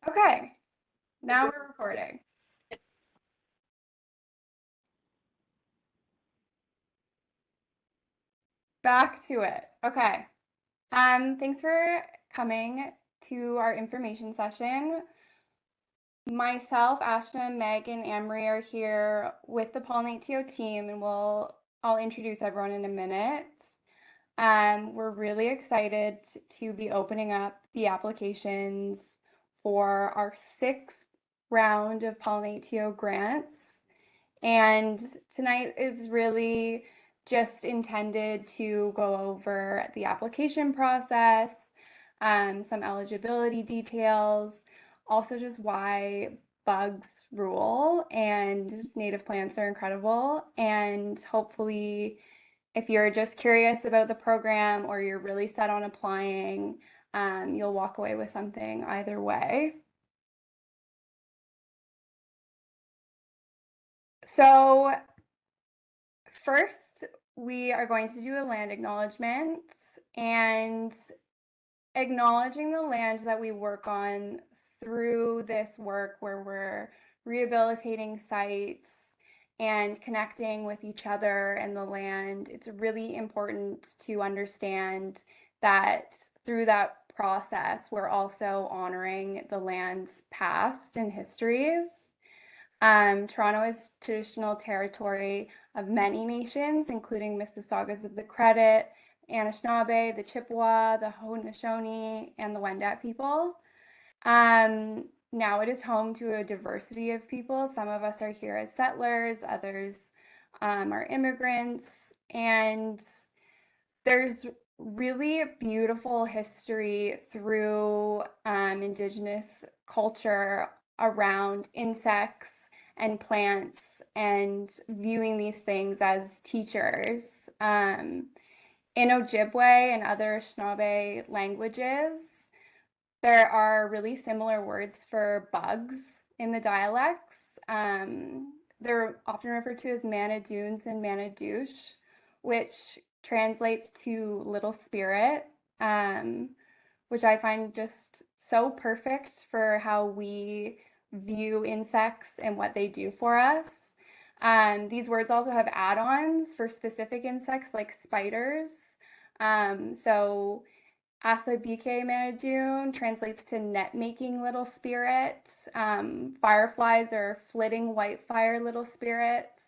Okay, now we're recording. Back to it. Okay. Thanks for coming to our information session. Myself, Ashna, Meg, and Amory are here with the PollinateTO team, and I'll introduce everyone in a minute. We're really excited to be opening up the applications for our sixth round of PollinateTO grants. And tonight is really just intended to go over the application process, some eligibility details, also just why bugs rule and native plants are incredible. And hopefully, if you're just curious about the program or you're really set on applying, you'll walk away with something either way. So first, we are going to do a land acknowledgement and acknowledging the land that we work on through this work where we're rehabilitating sites and connecting with each other and the land. It's really important to understand that through that process, we're also honoring the land's past and histories. Toronto is traditional territory of many nations, including Mississaugas of the Credit, Anishinaabe, the Chippewa, the Haudenosaunee, and the Wendat people. Now it is home to a diversity of people. Some of us are here as settlers, others are immigrants, and there's really beautiful history through Indigenous culture around insects and plants and viewing these things as teachers. In Ojibwe and other Anishinaabe languages, there are really similar words for bugs in the dialects. They're often referred to as manadoons and manadouche, which translates to little spirit, which I find just so perfect for how we view insects and what they do for us. These words also have add-ons for specific insects like spiders. So Asabike Manadoon translates to net-making little spirits. Fireflies are flitting white fire little spirits.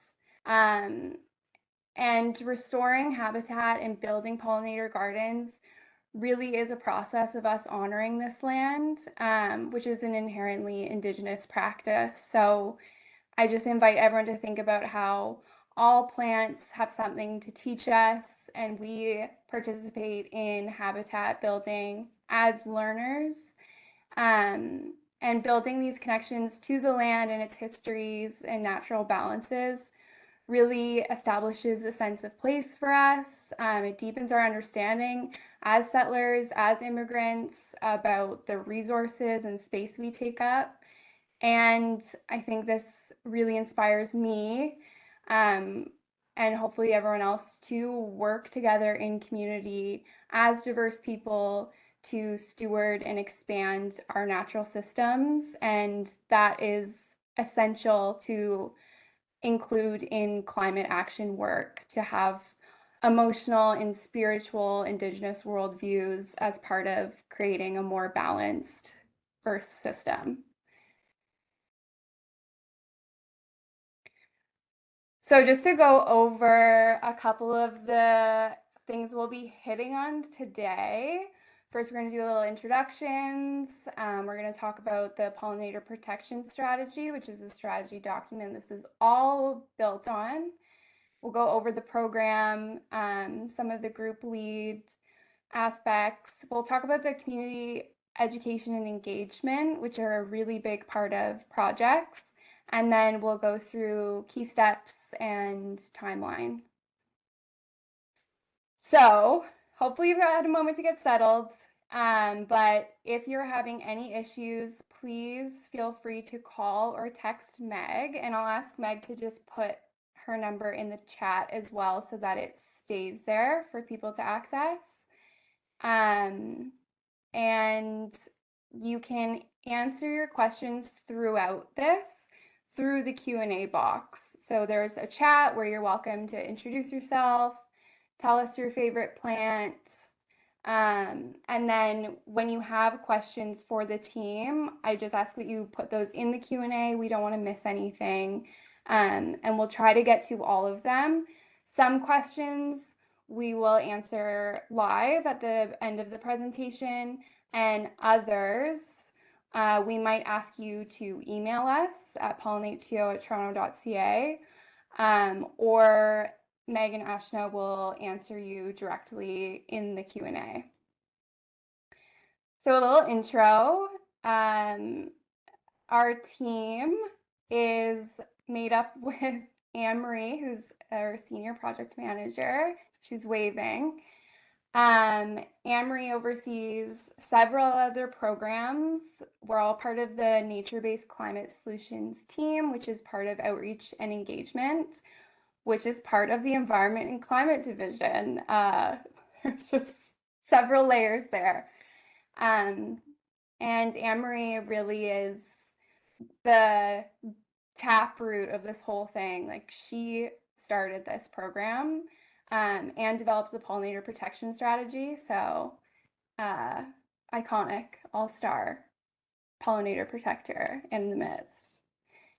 And restoring habitat and building pollinator gardens really is a process of us honoring this land, which is an inherently Indigenous practice. So I just invite everyone to think about how all plants have something to teach us, and we participate in habitat building as learners. And building these connections to the land and its histories and natural balances really establishes a sense of place for us. It deepens our understanding as settlers, as immigrants, about the resources and space we take up. And I think this really inspires me, and hopefully everyone else, to work together in community as diverse people to steward and expand our natural systems. And that is essential to include in climate action work, to have emotional and spiritual Indigenous worldviews as part of creating a more balanced Earth system. So just to go over a couple of the things we'll be hitting on today. First, we're going to do a little introductions. We're going to talk about the pollinator protection strategy, which is the strategy document this is all built on. We'll go over the program, some of the group lead aspects. We'll talk about the community education and engagement, which are a really big part of projects. And then we'll go through key steps and timeline. So hopefully you've had a moment to get settled. But if you're having any issues, please feel free to call or text Meg, and I'll ask Meg to just put her number in the chat as well so that it stays there for people to access. And you can answer your questions throughout this through the Q&A box. So there's a chat where you're welcome to introduce yourself, tell us your favorite plant, and then when you have questions for the team, I just ask that you put those in the Q&A. We don't want to miss anything. And we'll try to get to all of them. Some questions we will answer live at the end of the presentation, and others we might ask you to email us at PollinateTO@toronto.ca, or Meg and Ashna will answer you directly in the Q&A. So a little intro. Our team is made up with Anne-Marie, who's our senior project manager. She's waving. Anne-Marie oversees several other programs. We're all part of the Nature-Based Climate Solutions team, which is part of Outreach and Engagement, which is part of the Environment and Climate Division. There's just several layers there. And Anne-Marie really is the taproot of this whole thing. Like, she started this program and developed the pollinator protection strategy. So iconic, all-star pollinator protector in the midst.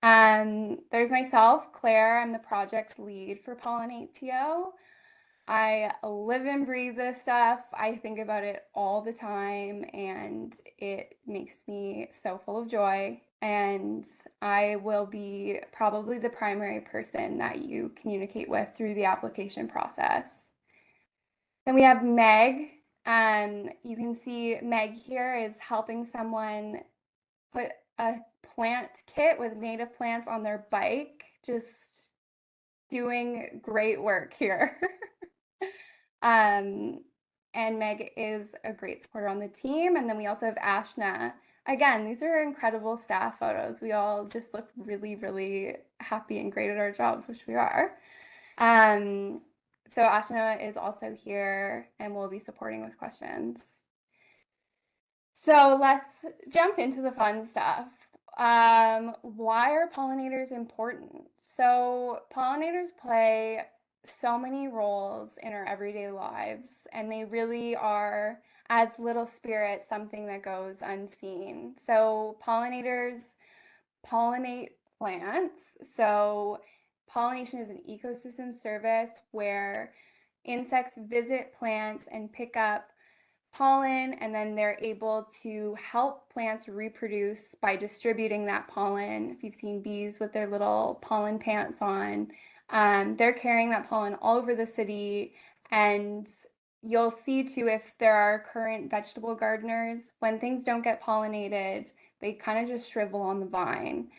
There's myself, Claire. I'm the project lead for PollinateTO. I live and breathe this stuff. I think about it all the time, and it makes me so full of joy. And I will be probably the primary person that you communicate with through the application process. Then we have Meg. You can see Meg here is helping someone put a plant kit with native plants on their bike. Just doing great work here. And Meg is a great supporter on the team. And then we also have Ashna. Again, these are incredible staff photos. We all just look really, really happy and great at our jobs, which we are. So Ashna is also here and will be supporting with questions. So let's jump into the fun stuff. Why are pollinators important? So pollinators play so many roles in our everyday lives, and they really are, as little spirits, something that goes unseen. So pollinators pollinate plants. So pollination is an ecosystem service where insects visit plants and pick up pollen, and then they're able to help plants reproduce by distributing that pollen. If you've seen bees with their little pollen pants on, they're carrying that pollen all over the city. And you'll see too, if there are current vegetable gardeners, when things don't get pollinated, they kind of just shrivel on the vine.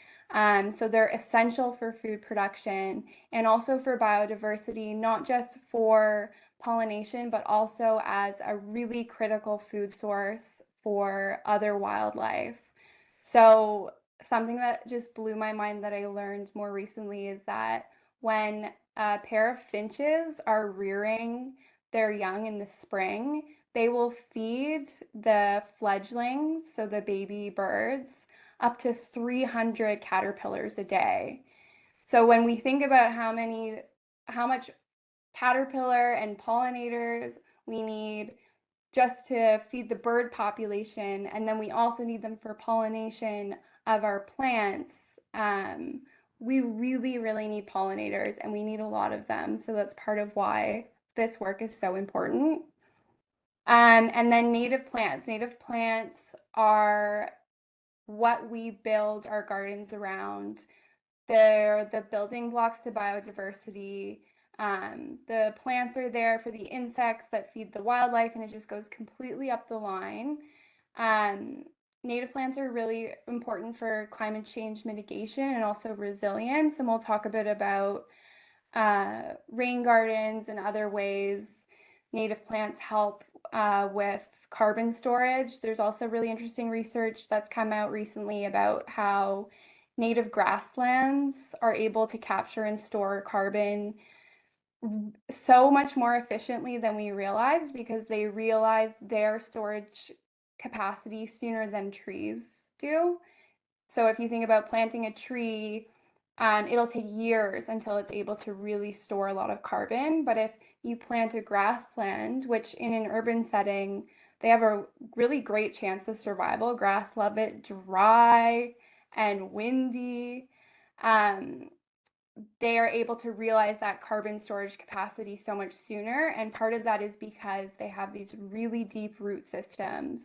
So they're essential for food production and also for biodiversity, not just for pollination, but also as a really critical food source for other wildlife. So something that just blew my mind that I learned more recently is that when a pair of finches are rearing their young in the spring, they will feed the fledglings, so the baby birds, up to 300 caterpillars a day. So when we think about how much caterpillar and pollinators we need just to feed the bird population, and then we also need them for pollination of our plants, we really, really need pollinators, and we need a lot of them. So that's part of why this work is so important. And then native plants. Native plants are what we build our gardens around. They're the building blocks to biodiversity. The plants are there for the insects that feed the wildlife, and it just goes completely up the line. Native plants are really important for climate change mitigation and also resilience, and we'll talk a bit about rain gardens and other ways native plants help with carbon storage. There's also really interesting research that's come out recently about how native grasslands are able to capture and store carbon so much more efficiently than we realized, because they realized their storage capacity sooner than trees do. So if you think about planting a tree, it'll take years until it's able to really store a lot of carbon. But if you plant a grassland, which in an urban setting, they have a really great chance of survival. Grass love it dry and windy. Um, they are able to realize that carbon storage capacity so much sooner. And part of that is because they have these really deep root systems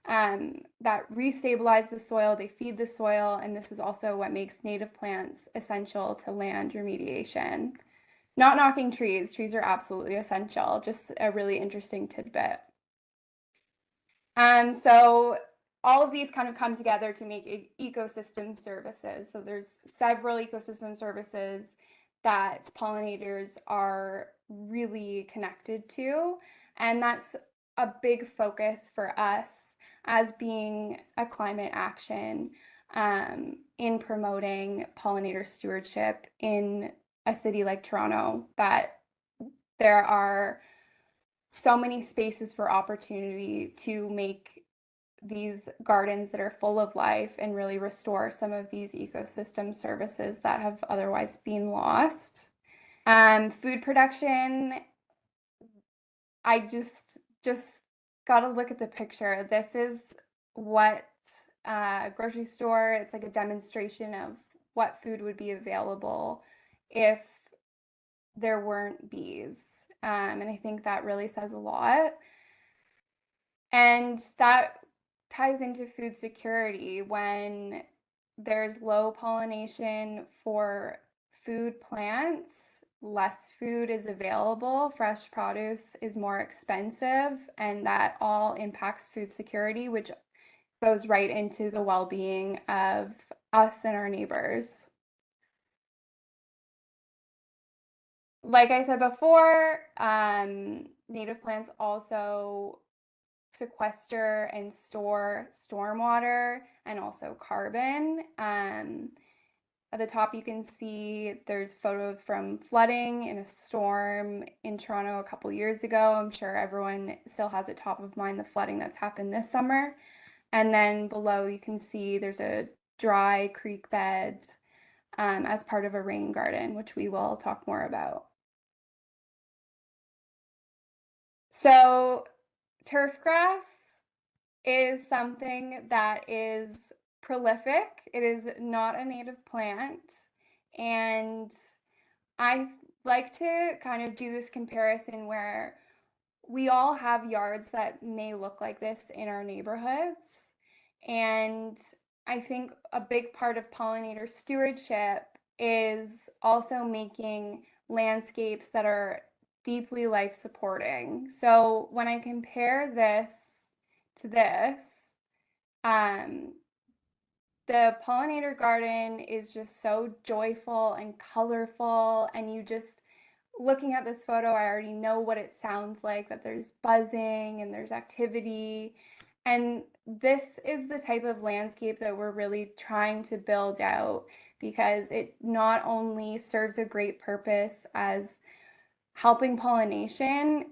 that restabilize the soil, they feed the soil, and this is also what makes native plants essential to land remediation. Not knocking trees, trees are absolutely essential, just a really interesting tidbit. So all of these kind of come together to make ecosystem services. So there's several ecosystem services that pollinators are really connected to, and that's a big focus for us as being a climate action in promoting pollinator stewardship in a city like Toronto, that there are so many spaces for opportunity to make these gardens that are full of life and really restore some of these ecosystem services that have otherwise been lost. Food production, I just got to look at the picture. This is what grocery store, it's like a demonstration of what food would be available if there weren't bees. And I think that really says a lot. And that ties into food security. When there's low pollination for food plants, less food is available, fresh produce is more expensive, and that all impacts food security, which goes right into the well-being of us and our neighbors. Like I said before, native plants also sequester and store stormwater and also carbon. At the top, you can see there's photos from flooding in a storm in Toronto a couple years ago. I'm sure everyone still has it top of mind, the flooding that's happened this summer. And then below, you can see there's a dry creek bed as part of a rain garden, which we will talk more about. So turfgrass is something that is prolific. It is not a native plant. And I like to kind of do this comparison where we all have yards that may look like this in our neighborhoods. And I think a big part of pollinator stewardship is also making landscapes that are deeply life supporting. So when I compare this to this, um, the pollinator garden is just so joyful and colorful, and you just looking at this photo, I already know what it sounds like, that there's buzzing and there's activity. And this is the type of landscape that we're really trying to build out, because it not only serves a great purpose as helping pollination,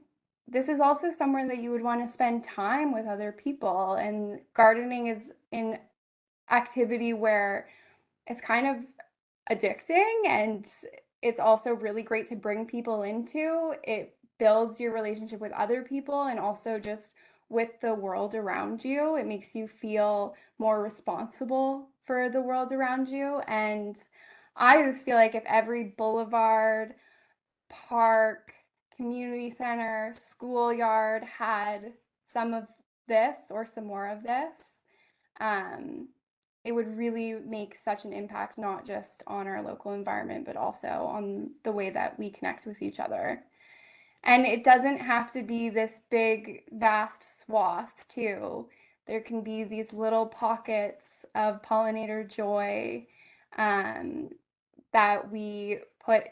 this is also somewhere that you would want to spend time with other people. And gardening is an activity where it's kind of addicting, and it's also really great to bring people into. It builds your relationship with other people and also just with the world around you. It makes you feel more responsible for the world around you. And I just feel like if every boulevard, park, community center, schoolyard had some of this or some more of this, um, it would really make such an impact, not just on our local environment, but also on the way that we connect with each other. And it doesn't have to be this big, vast swath, too. There can be these little pockets of pollinator joy um, that we put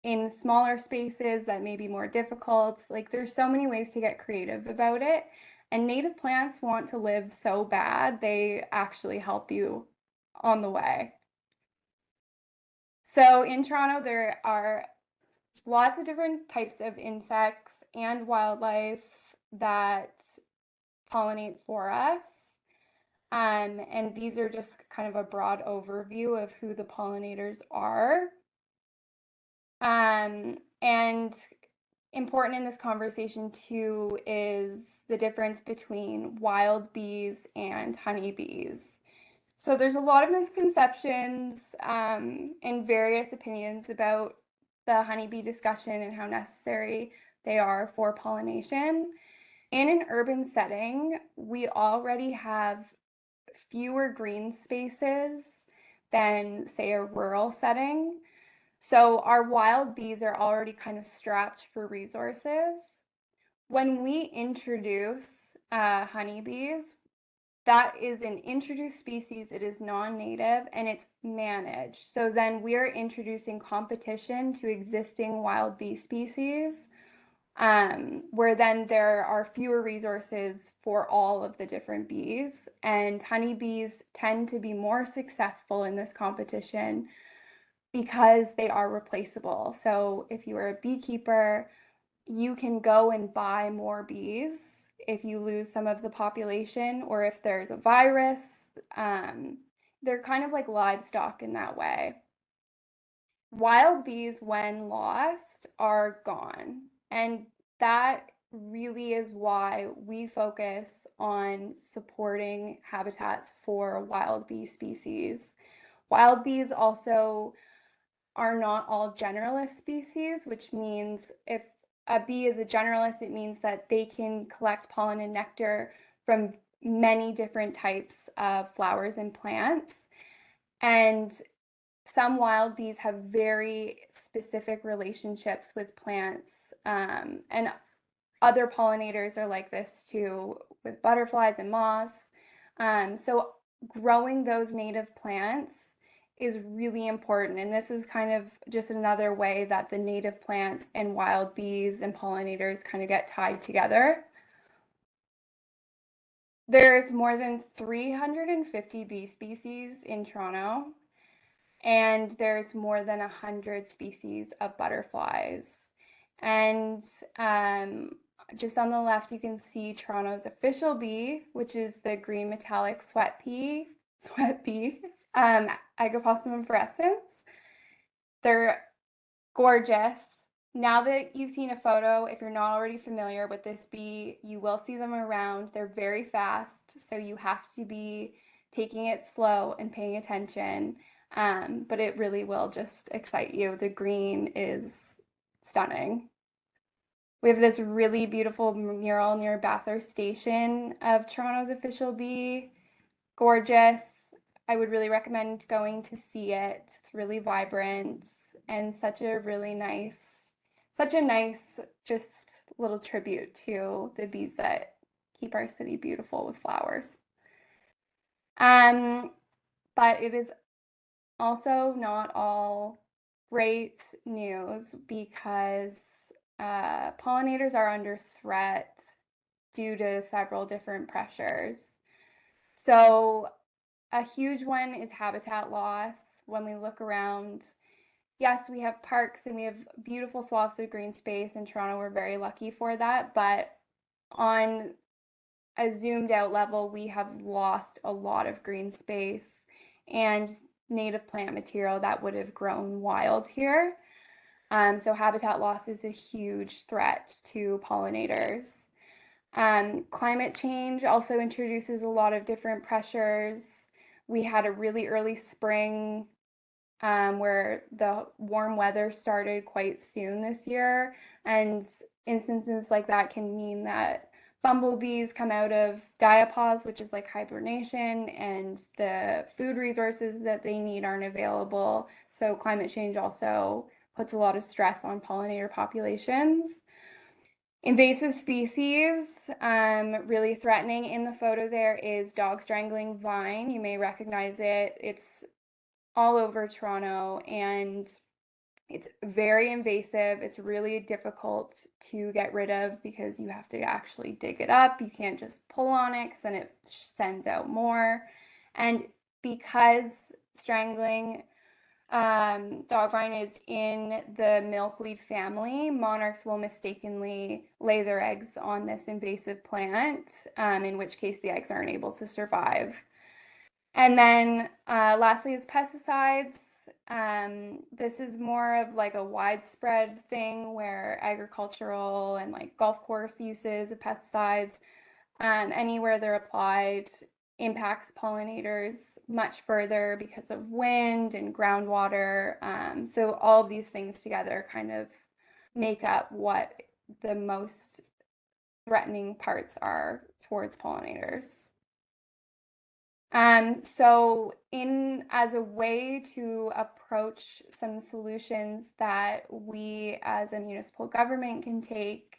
in smaller spaces that may be more difficult. Like, there's so many ways to get creative about it. And native plants want to live so bad, they actually help you on the way. So in Toronto, there are lots of different types of insects and wildlife that pollinate for us. And these are just kind of a broad overview of who the pollinators are. And important in this conversation too is the difference between wild bees and honeybees. So there's a lot of misconceptions and various opinions about the honeybee discussion and how necessary they are for pollination. In an urban setting, we already have fewer green spaces than, say, a rural setting. So our wild bees are already kind of strapped for resources. When we introduce honeybees, that is an introduced species, it is non-native, and it's managed. So then we're introducing competition to existing wild bee species, where then there are fewer resources for all of the different bees. And honeybees tend to be more successful in this competition because they are replaceable. So if you are a beekeeper, you can go and buy more bees if you lose some of the population or if there's a virus. They're kind of like livestock in that way. Wild bees, when lost, are gone. And that really is why we focus on supporting habitats for wild bee species. Wild bees also are not all generalist species, which means if a bee is a generalist, it means that they can collect pollen and nectar from many different types of flowers and plants. And some wild bees have very specific relationships with plants, and other pollinators are like this too, with butterflies and moths. So growing those native plants is really important. And this is kind of just another way that the native plants and wild bees and pollinators kind of get tied together. There's more than 350 bee species in Toronto, and there's more than 100 species of butterflies. And just on the left, you can see Toronto's official bee, which is the green metallic sweat bee, Agapossum inflorescens. They're gorgeous. Now that you've seen a photo, if you're not already familiar with this bee, you will see them around. They're very fast, so you have to be taking it slow and paying attention. But it really will just excite you. The green is stunning. We have this really beautiful mural near Bathurst Station of Toronto's official bee. Gorgeous. I would really recommend going to see it. It's really vibrant and such a nice just little tribute to the bees that keep our city beautiful with flowers. But it is also not all great news because pollinators are under threat due to several different pressures. So a huge one is habitat loss. When we look around, yes, we have parks and we have beautiful swaths of green space in Toronto. We're very lucky for that. But on a zoomed out level, we have lost a lot of green space and native plant material that would have grown wild here. So habitat loss is a huge threat to pollinators. Climate change also introduces a lot of different pressures. We had a really early spring where the warm weather started quite soon this year, and instances like that can mean that bumblebees come out of diapause, which is like hibernation, and the food resources that they need aren't available. So climate change also puts a lot of stress on pollinator populations. Invasive species, really threatening. In the photo there is dog strangling vine. You may recognize it. It's all over Toronto and it's very invasive. It's really difficult to get rid of because you have to actually dig it up. You can't just pull on it because then it sends out more. And because strangling dog vine is in the milkweed family, monarchs will mistakenly lay their eggs on this invasive plant, in which case the eggs aren't able to survive. And then lastly is pesticides. This is more of like a widespread thing where agricultural and like golf course uses of pesticides, anywhere they're applied, impacts pollinators much further because of wind and groundwater. So all of these things together kind of make up what the most threatening parts are towards pollinators. So as a way to approach some solutions that we as a municipal government can take,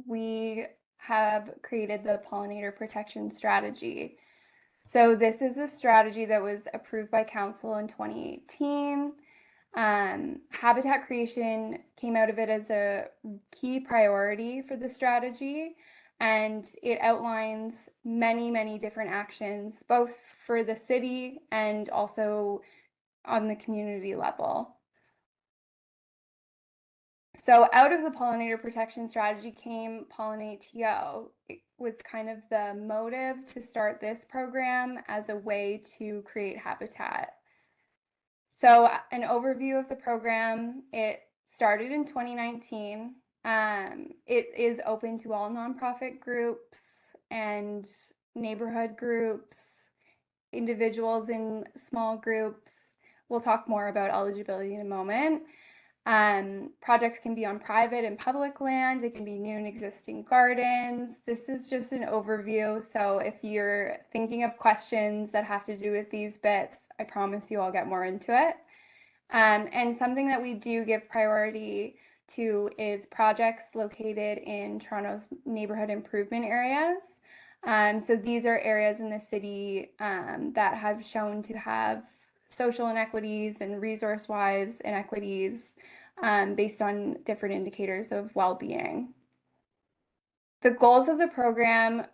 we have created the pollinator protection strategy. So this is a strategy that was approved by council in 2018. Habitat creation came out of it as a key priority for the strategy, and it outlines many, many different actions, both for the city and also on the community level. So out of the pollinator protection strategy came PollinateTO. It was kind of the motive to start this program as a way to create habitat. So an overview of the program, it started in 2019. It is open to all nonprofit groups and neighborhood groups, individuals in small groups. We'll talk more about eligibility in a moment. Projects can be on private and public land. It can be new and existing gardens. This is just an overview. So if you're thinking of questions that have to do with these bits, I promise you I'll get more into it. And something that we do give priority to is projects located in Toronto's neighborhood improvement areas. So these are areas in the city that have shown to have social inequities and resource-wise inequities based on different indicators of well-being. The goals of the program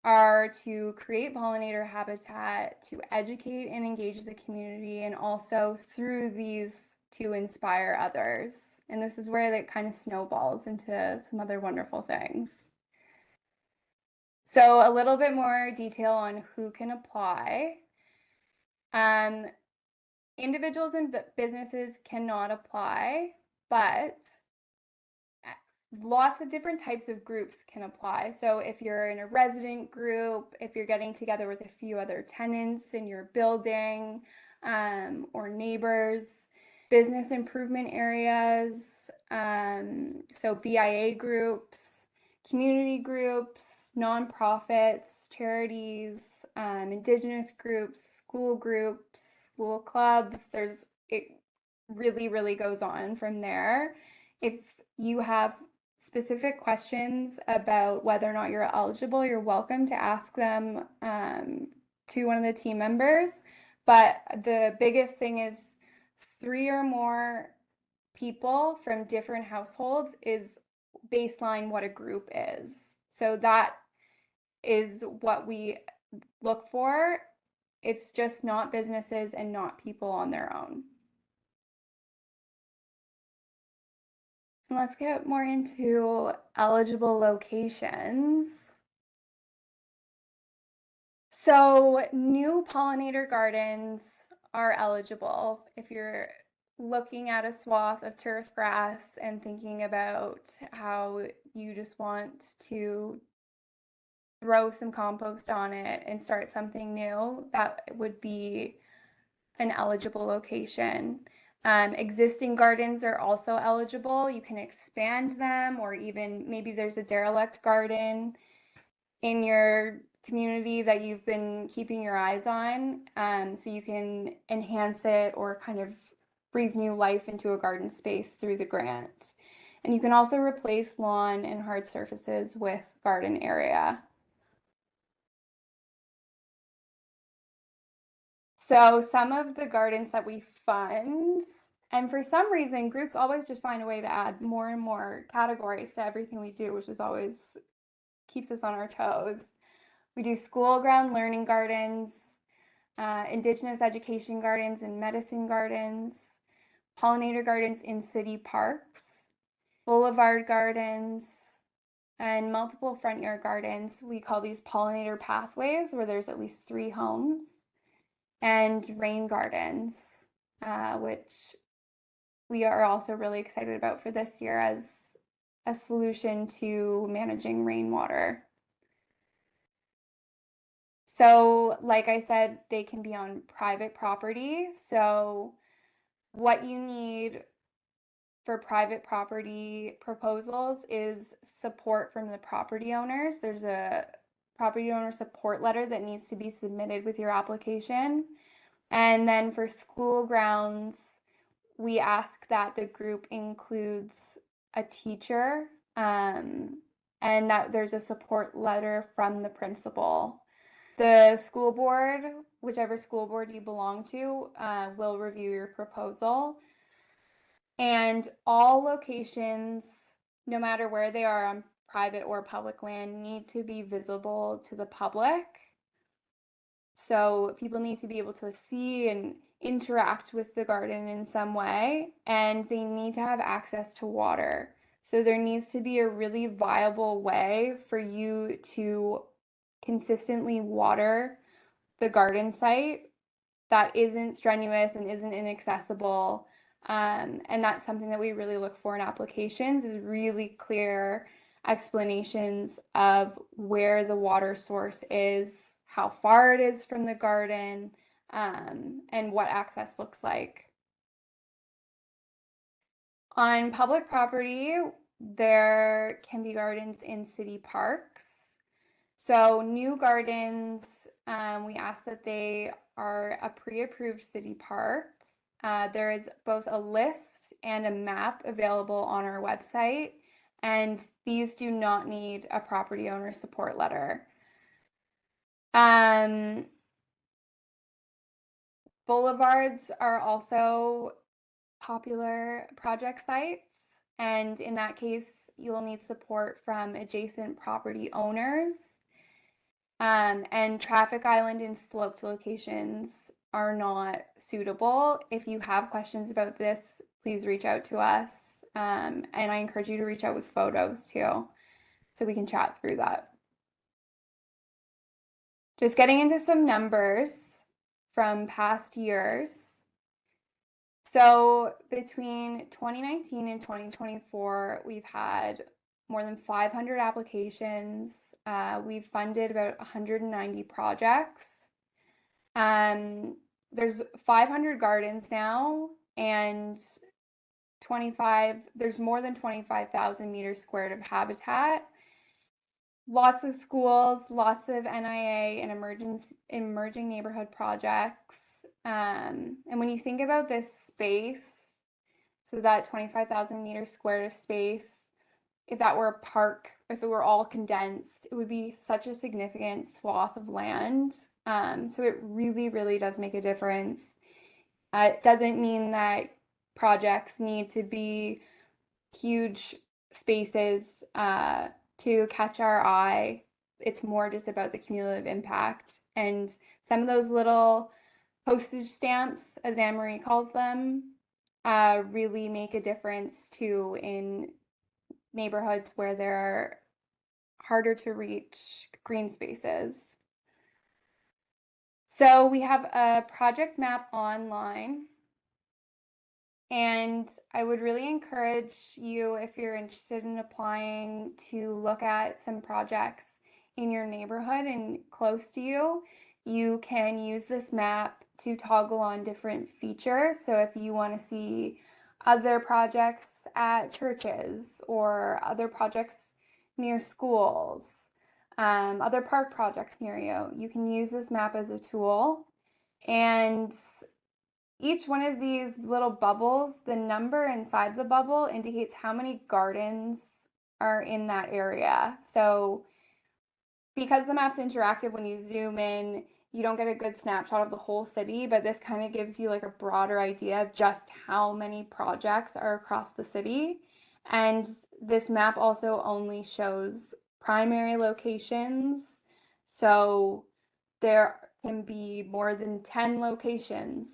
are to create pollinator habitat, to educate and engage the community, and also through these to inspire others. And this is where that kind of snowballs into some other wonderful things. So a little bit more detail on who can apply. Individuals and businesses cannot apply, but lots of different types of groups can apply. So if you're in a resident group, if you're getting together with a few other tenants in your building, or neighbors, business improvement areas, so BIA groups, community groups, nonprofits, charities, Indigenous groups, school clubs. It really, really goes on from there. If you have specific questions about whether or not you're eligible, you're welcome to ask them to one of the team members. But the biggest thing is 3 or more people from different households is baseline what a group is. So that is what we look for. It's just not businesses and not people on their own. Let's get more into eligible locations. So new pollinator gardens are eligible if you're looking at a swath of turf grass and thinking about how you just want to throw some compost on it and start something new. That would be an eligible location. Existing gardens are also eligible. You can expand them, or even maybe there's a derelict garden in your community that you've been keeping your eyes on. So you can enhance it or kind of breathe new life into a garden space through the grant. And you can also replace lawn and hard surfaces with garden area. So some of the gardens that we fund, and for some reason, groups always just find a way to add more and more categories to everything we do, which is always keeps us on our toes. We do school ground learning gardens, Indigenous education gardens and medicine gardens, pollinator gardens in city parks, boulevard gardens, and multiple front yard gardens. We call these pollinator pathways, where there's at least 3 homes, and rain gardens, which we are also really excited about for this year as a solution to managing rainwater. So, like I said, they can be on private property. So, what you need for private property proposals is support from the property owners. There's a property owner support letter that needs to be submitted with your application. And then for school grounds, we ask that the group includes a teacher, and that there's a support letter from the principal. The school board, whichever school board you belong to, will review your proposal. And all locations, no matter where they are on private or public land, need to be visible to the public. So people need to be able to see and interact with the garden in some way, and they need to have access to water. So there needs to be a really viable way for you to consistently water the garden site that isn't strenuous and isn't inaccessible. And that's something that we really look for in applications, is really clear explanations of where the water source is, how far it is from the garden, and what access looks like. On public property, there can be gardens in city parks. So new gardens, we ask that they are a pre-approved city park. There is both a list and a map available on our website, and these do not need a property owner support letter. Boulevards are also popular project sites, and in that case, you will need support from adjacent property owners. And traffic island and sloped locations are not suitable. If you have questions about this, please reach out to us. And I encourage you to reach out with photos too, so we can chat through that. Just getting into some numbers from past years. So between 2019 and 2024, we've had more than 500 applications. We've funded about 190 projects. There's 500 gardens now, and there's more than 25,000 meters squared of habitat. Lots of schools, lots of NIA and emerging neighborhood projects. And when you think about this space, so that 25,000 meters squared of space, if that were a park, if it were all condensed, it would be such a significant swath of land. So it really, really does make a difference. It doesn't mean that projects need to be huge spaces to catch our eye. It's more just about the cumulative impact. And some of those little postage stamps, as Anne-Marie calls them, really make a difference too in neighborhoods where there are harder to reach green spaces. So we have a project map online, and I would really encourage you, if you're interested in applying, to look at some projects in your neighborhood and close to you. You can use this map to toggle on different features. So if you want to see other projects at churches or other projects near schools, other park projects near you, you can use this map as a tool. And each one of these little bubbles, the number inside the bubble indicates how many gardens are in that area. So because the map's interactive, when you zoom in, you don't get a good snapshot of the whole city, but this kind of gives you like a broader idea of just how many projects are across the city. And this map also only shows primary locations. So there can be more than 10 locations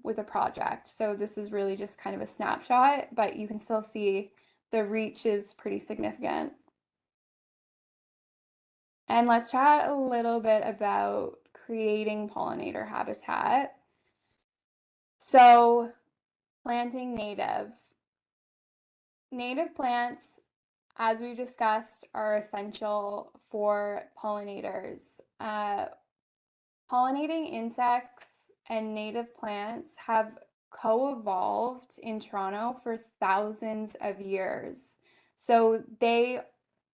with a project. So this is really just kind of a snapshot, but you can still see the reach is pretty significant. And let's chat a little bit about creating pollinator habitat. So planting native. Native plants, as we've discussed, are essential for pollinators. Pollinating insects and native plants have co-evolved in Toronto for thousands of years. So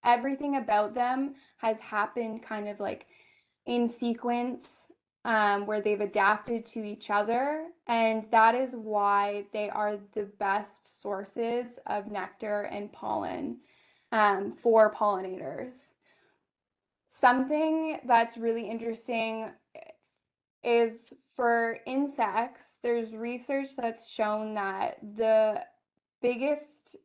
everything about them has happened kind of like in sequence, where they've adapted to each other, and that is why they are the best sources of nectar and pollen for pollinators. Something that's really interesting is for insects, there's research that's shown that the biggest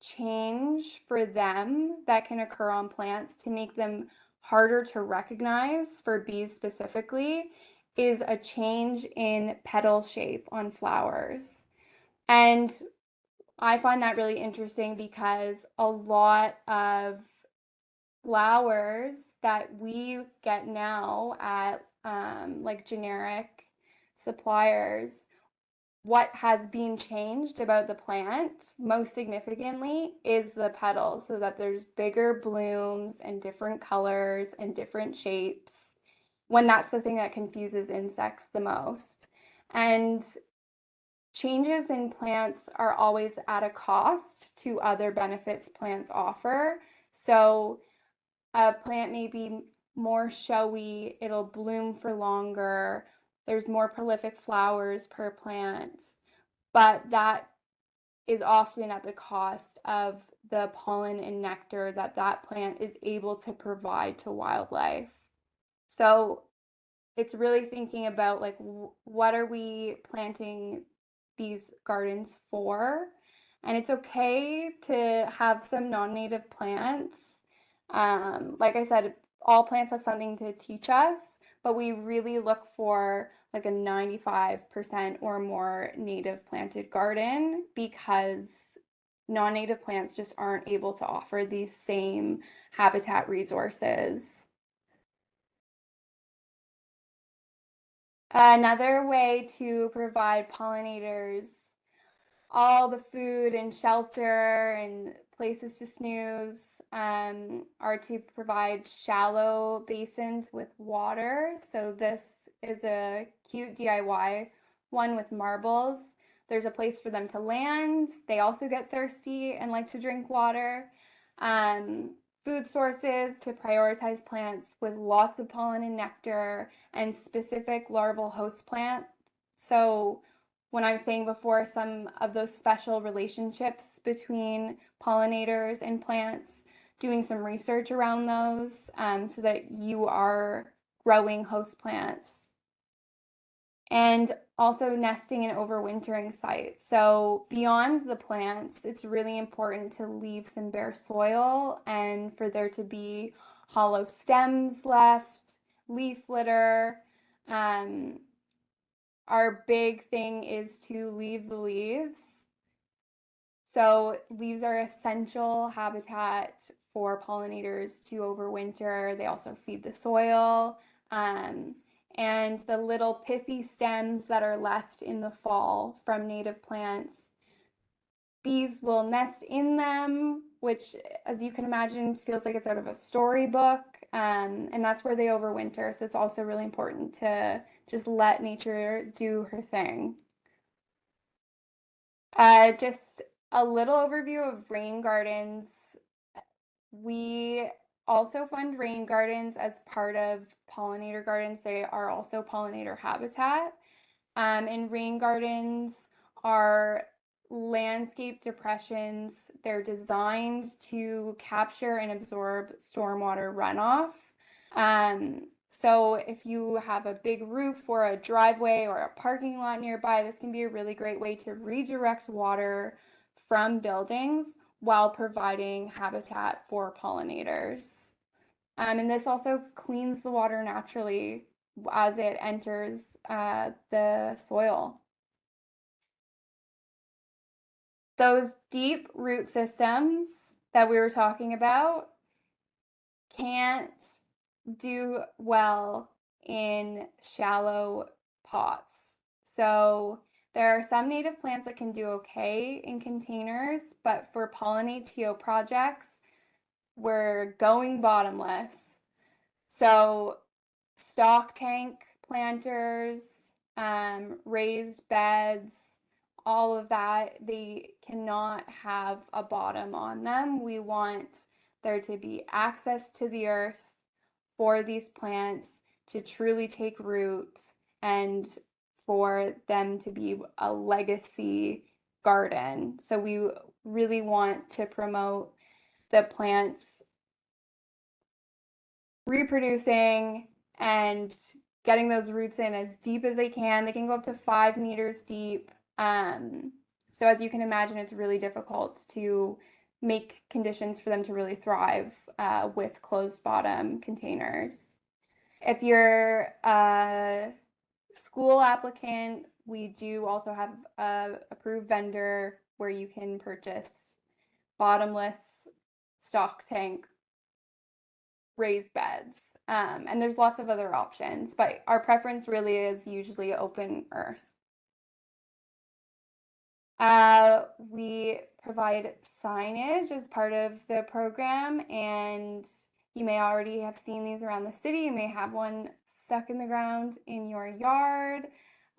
change for them that can occur on plants to make them harder to recognize for bees specifically is a change in petal shape on flowers. And I find that really interesting because a lot of flowers that we get now at like generic suppliers, what has been changed about the plant most significantly is the petals, so that there's bigger blooms and different colors and different shapes, when that's the thing that confuses insects the most. And changes in plants are always at a cost to other benefits plants offer. So a plant may be more showy, it'll bloom for longer, there's more prolific flowers per plant, but that is often at the cost of the pollen and nectar that that plant is able to provide to wildlife. So it's really thinking about like what are we planting these gardens for? And it's okay to have some non-native plants. Like I said, all plants have something to teach us, but we really look for like a 95% or more native planted garden because non-native plants just aren't able to offer these same habitat resources. Another way to provide pollinators all the food and shelter and places to snooze are to provide shallow basins with water. So this is a cute DIY one with marbles. There's a place for them to land. They also get thirsty and like to drink water. Food sources to prioritize plants with lots of pollen and nectar and specific larval host plant. So when I was saying before, some of those special relationships between pollinators and plants, doing some research around those so that you are growing host plants. And also nesting and overwintering sites. So beyond the plants, it's really important to leave some bare soil and for there to be hollow stems left, leaf litter. Our big thing is to leave the leaves. So leaves are essential habitat for pollinators to overwinter. They also feed the soil. And the little pithy stems that are left in the fall from native plants, bees will nest in them, which, as you can imagine, feels like it's out of a storybook. And that's where they overwinter. So it's also really important to just let nature do her thing. Just a little overview of rain gardens. We also fund rain gardens as part of pollinator gardens. They are also pollinator habitat. And rain gardens are landscape depressions. They're designed to capture and absorb stormwater runoff. So if you have a big roof or a driveway or a parking lot nearby, this can be a really great way to redirect water from buildings while providing habitat for pollinators. And this also cleans the water naturally as it enters the soil. Those deep root systems that we were talking about can't do well in shallow pots. So there are some native plants that can do okay in containers, but for PollinateTO projects, we're going bottomless. So stock tank planters, raised beds, all of that, they cannot have a bottom on them. We want there to be access to the earth for these plants to truly take root and for them to be a legacy garden. So we really want to promote the plants reproducing and getting those roots in as deep as they can. They can go up to 5 meters deep. So as you can imagine, it's really difficult to make conditions for them to really thrive with closed bottom containers. If you're a school applicant, we do also have a approved vendor where you can purchase bottomless stock tank raised beds. And there's lots of other options, but our preference really is usually open earth. We provide signage as part of the program, and you may already have seen these around the city. You may have one stuck in the ground in your yard.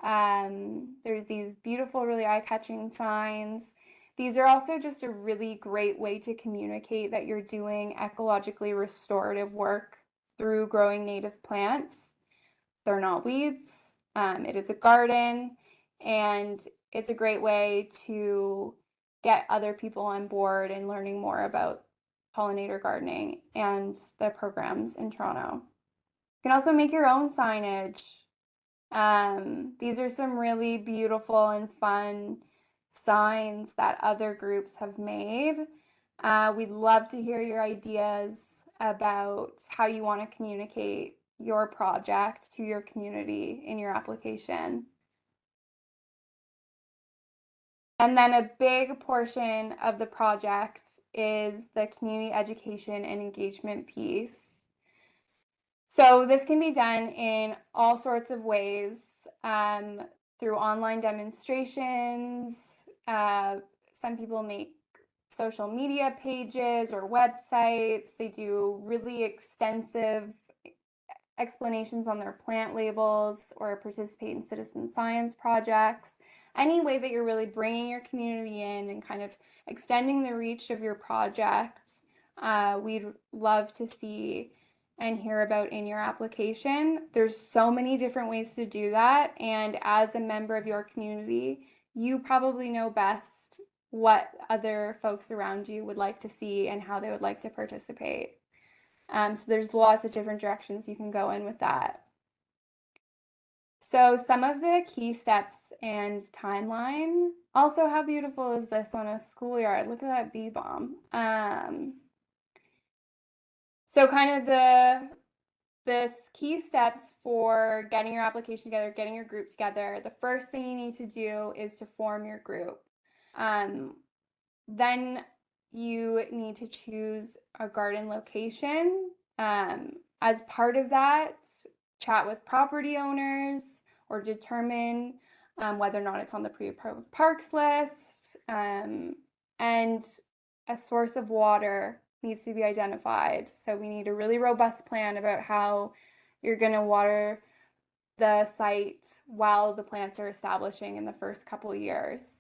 There's these beautiful, really eye-catching signs. These are also just a really great way to communicate that you're doing ecologically restorative work through growing native plants. They're not weeds. It is a garden, and it's a great way to get other people on board and learning more about pollinator gardening and the programs in Toronto. You can also make your own signage. These are some really beautiful and fun signs that other groups have made. We'd love to hear your ideas about how you want to communicate your project to your community in your application. And then a big portion of the project is the community education and engagement piece. So this can be done in all sorts of ways, through online demonstrations. Some people make social media pages or websites. They do really extensive explanations on their plant labels or participate in citizen science projects. Any way that you're really bringing your community in and kind of extending the reach of your project, we'd love to see and hear about in your application. There's so many different ways to do that, and as a member of your community, you probably know best what other folks around you would like to see and how they would like to participate. So there's lots of different directions you can go in with that. So some of the key steps and timeline. Also, how beautiful is this on a schoolyard? Look at that bee balm. So kind of the key steps for getting your application together, getting your group together. The first thing you need to do is to form your group. Then you need to choose a garden location. As part of that, chat with property owners or determine whether or not it's on the pre-approved parks list. And a source of water needs to be identified. So we need a really robust plan about how you're going to water the site while the plants are establishing in the first couple years.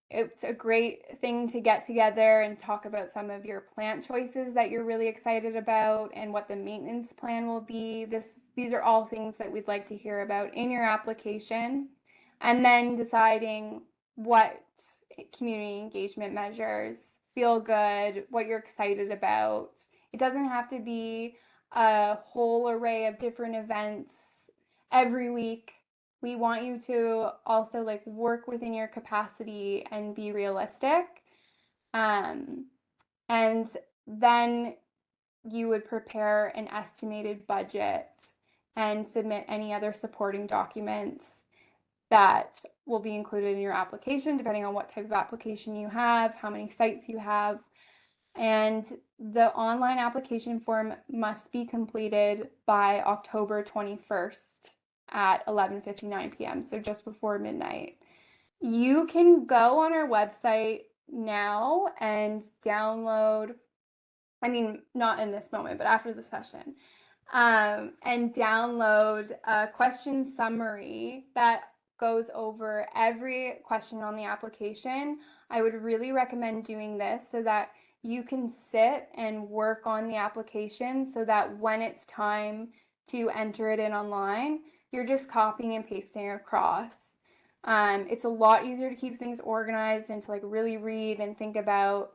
It's a great thing to get together and talk about some of your plant choices that you're really excited about and what the maintenance plan will be. These are all things that we'd like to hear about in your application. And then deciding what community engagement measures feel good, what you're excited about. It doesn't have to be a whole array of different events every week. We want you to also work within your capacity and be realistic. And then you would prepare an estimated budget and submit any other supporting documents that will be included in your application, depending on what type of application you have, how many sites you have. And the online application form must be completed by October 21st at 11:59 p.m., so just before midnight. You can go on our website now and download, I mean, not in this moment, but after the session, and download a question summary that goes over every question on the application. I would really recommend doing this so that you can sit and work on the application so that when it's time to enter it in online, you're just copying and pasting across. It's a lot easier to keep things organized and to like really read and think about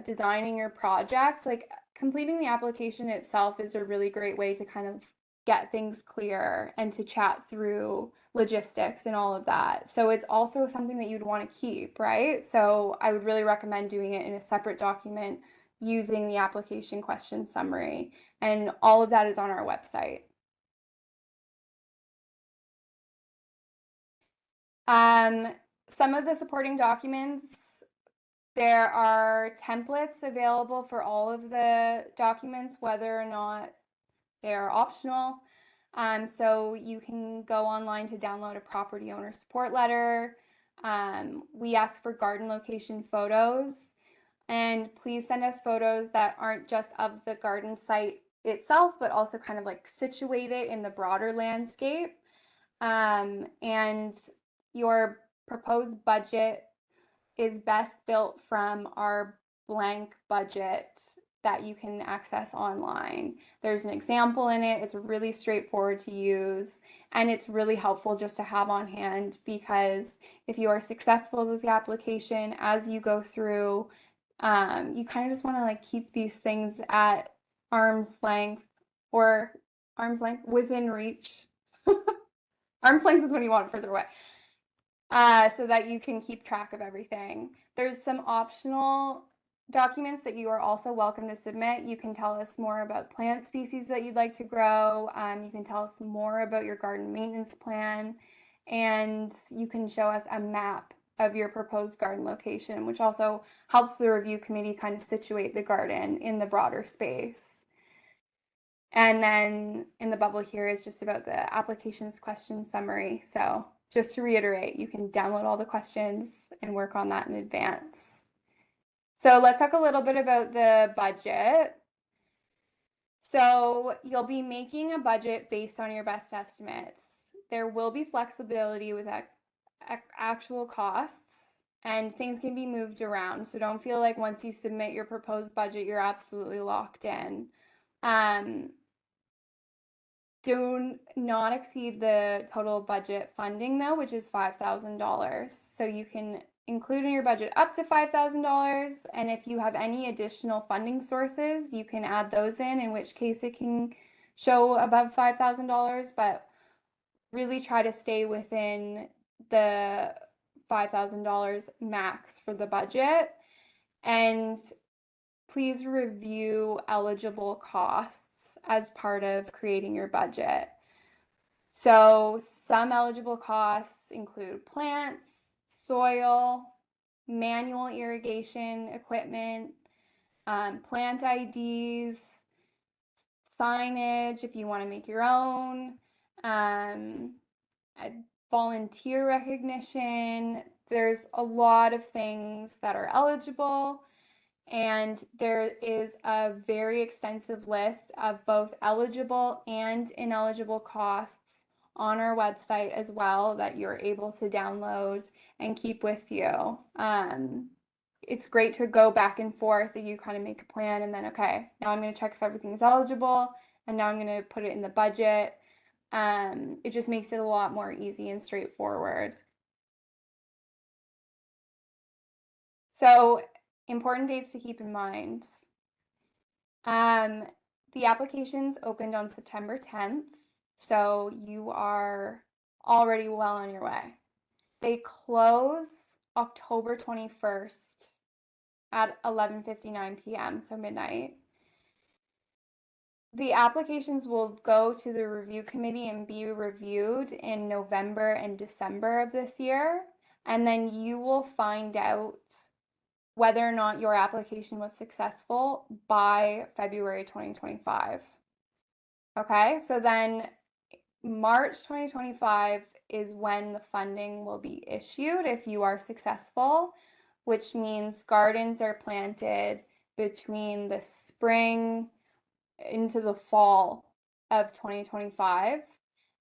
designing your project. Like completing the application itself is a really great way to kind of get things clear and to chat through logistics and all of that. So it's also something that you'd want to keep, right? So I would really recommend doing it in a separate document using the application question summary. And all of that is on our website. Some of the supporting documents, there are templates available for all of the documents, whether or not they are optional. So you can go online to download a property owner support letter. We ask for garden location photos, and please send us photos that aren't just of the garden site itself, but also kind of like situated in the broader landscape. And your proposed budget is best built from our blank budget that you can access online. There's an example in it. It's really straightforward to use, and it's really helpful just to have on hand, because if you are successful with the application as you go through, you kind of just want to like keep these things at arm's length, or arm's length within reach. Arm's length is when you want it further away. So that you can keep track of everything. There's some optional documents that you are also welcome to submit. You can tell us more about plant species that you'd like to grow. You can tell us more about your garden maintenance plan, and you can show us a map of your proposed garden location, which also helps the review committee kind of situate the garden in the broader space. And then in the bubble here is just about the applications question summary. So just to reiterate, you can download all the questions and work on that in advance. So let's talk a little bit about the budget. So you'll be making a budget based on your best estimates. There will be flexibility with actual costs, and things can be moved around. So don't feel like once you submit your proposed budget, you're absolutely locked in. Do not exceed the total budget funding though, which is $5,000. So you can include in your budget up to $5,000. And if you have any additional funding sources, you can add those in which case it can show above $5,000, but really try to stay within the $5,000 max for the budget. And please review eligible costs as part of creating your budget. So some eligible costs include plants, soil, manual irrigation equipment, plant IDs, signage if you want to make your own, volunteer recognition. There's a lot of things that are eligible. And there is a very extensive list of both eligible and ineligible costs on our website as well that you're able to download and keep with you. It's great to go back and forth and you kind of make a plan and then, okay, now I'm going to check if everything's eligible and now I'm going to put it in the budget. It just makes it a lot more easy and straightforward. So important dates to keep in mind. The applications opened on September 10th, so you are already well on your way. They close October 21st at 11:59 p.m., so midnight. The applications will go to the review committee and be reviewed in November and December of this year. And then you will find out whether or not your application was successful by February 2025. Okay, so then March 2025 is when the funding will be issued if you are successful, which means gardens are planted between the spring into the fall of 2025.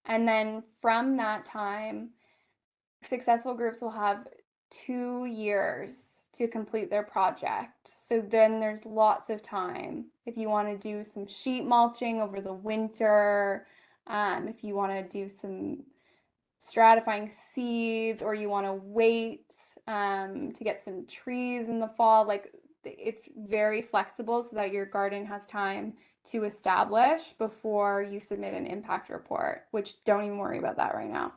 And then from that time, successful groups will have 2 years to complete their project. So then there's lots of time. If you want to do some sheet mulching over the winter, if you want to do some stratifying seeds, or you want to wait to get some trees in the fall, like it's very flexible so that your garden has time to establish before you submit an impact report, which don't even worry about that right now.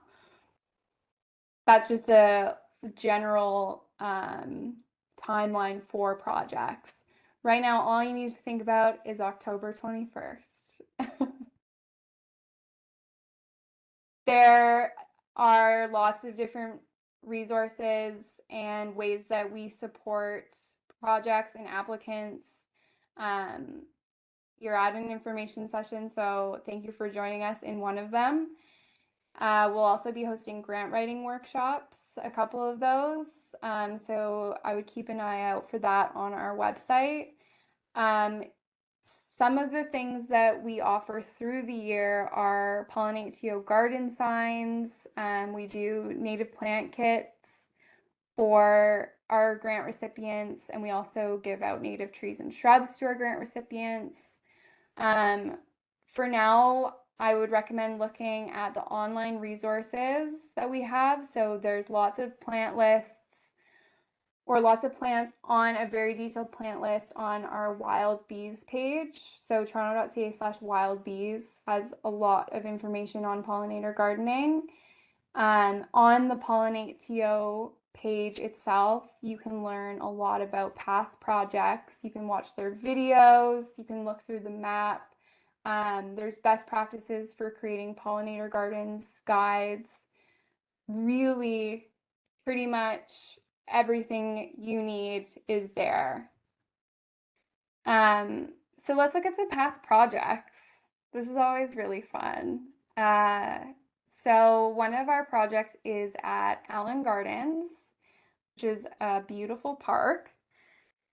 That's just the general timeline for projects. Right now, all you need to think about is October 21st. There are lots of different resources and ways that we support projects and applicants. You're at an information session, so thank you for joining us in one of them. We'll also be hosting grant writing workshops, a couple of those. So I would keep an eye out for that on our website. Some of the things that we offer through the year are PollinateTO garden signs. We do native plant kits for our grant recipients, and we also give out native trees and shrubs to our grant recipients. For now, I would recommend looking at the online resources that we have. So there's lots of plant lists or lots of plants on a very detailed plant list on our wild bees page. So toronto.ca/wild bees has a lot of information on pollinator gardening. On the PollinateTO page itself, you can learn a lot about past projects. You can watch their videos, you can look through the map. There's best practices for creating pollinator gardens, guides, really pretty much everything you need is there. So let's look at some past projects. This is always really fun. So one of our projects is at Allen Gardens, which is a beautiful park.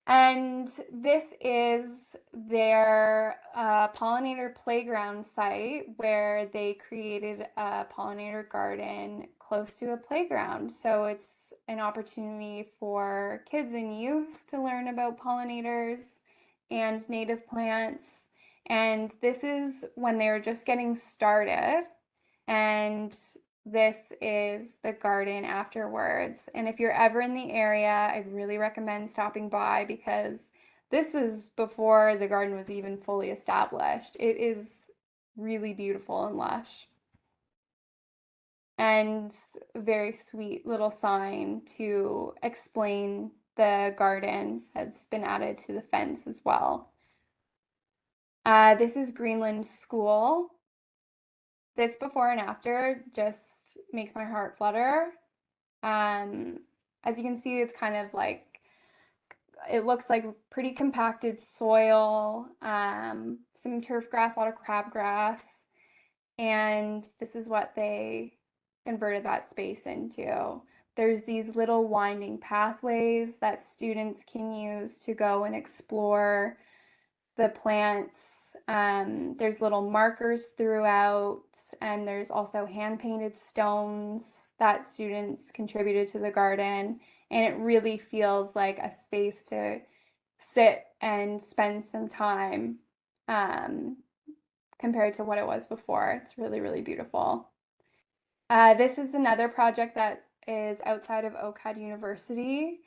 And this is their pollinator playground site where they created a pollinator garden close to a playground. So it's an opportunity for kids and youth to learn about pollinators and native plants. And this is when they were just getting started. And this is the garden afterwards. And if you're ever in the area, I'd really recommend stopping by because this is before the garden was even fully established. It is really beautiful and lush. And a very sweet little sign to explain the garden has been added to the fence as well. This is Greenland School. This before and after just makes my heart flutter. As you can see, it's kind of like, it looks like pretty compacted soil, some turf grass, a lot of crabgrass, and this is what they converted that space into. There's these little winding pathways that students can use to go and explore the plants. There's little markers throughout, and there's also hand-painted stones that students contributed to the garden, and it really feels like a space to sit and spend some time compared to what it was before. It's really, really beautiful. This is another project that is outside of OCAD University.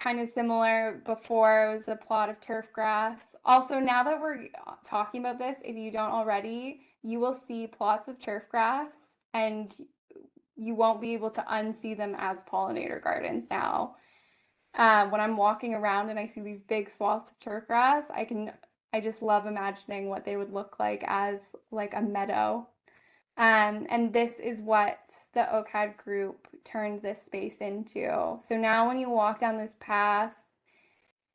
Kind of similar. Before, it was a plot of turf grass. Also, now that we're talking about this, if you don't already, you will see plots of turf grass and you won't be able to unsee them as pollinator gardens now. When I'm walking around and I see these big swaths of turf grass, I can I just love imagining what they would look like as like a meadow. And this is what the OCAD group turned this space into. So now when you walk down this path,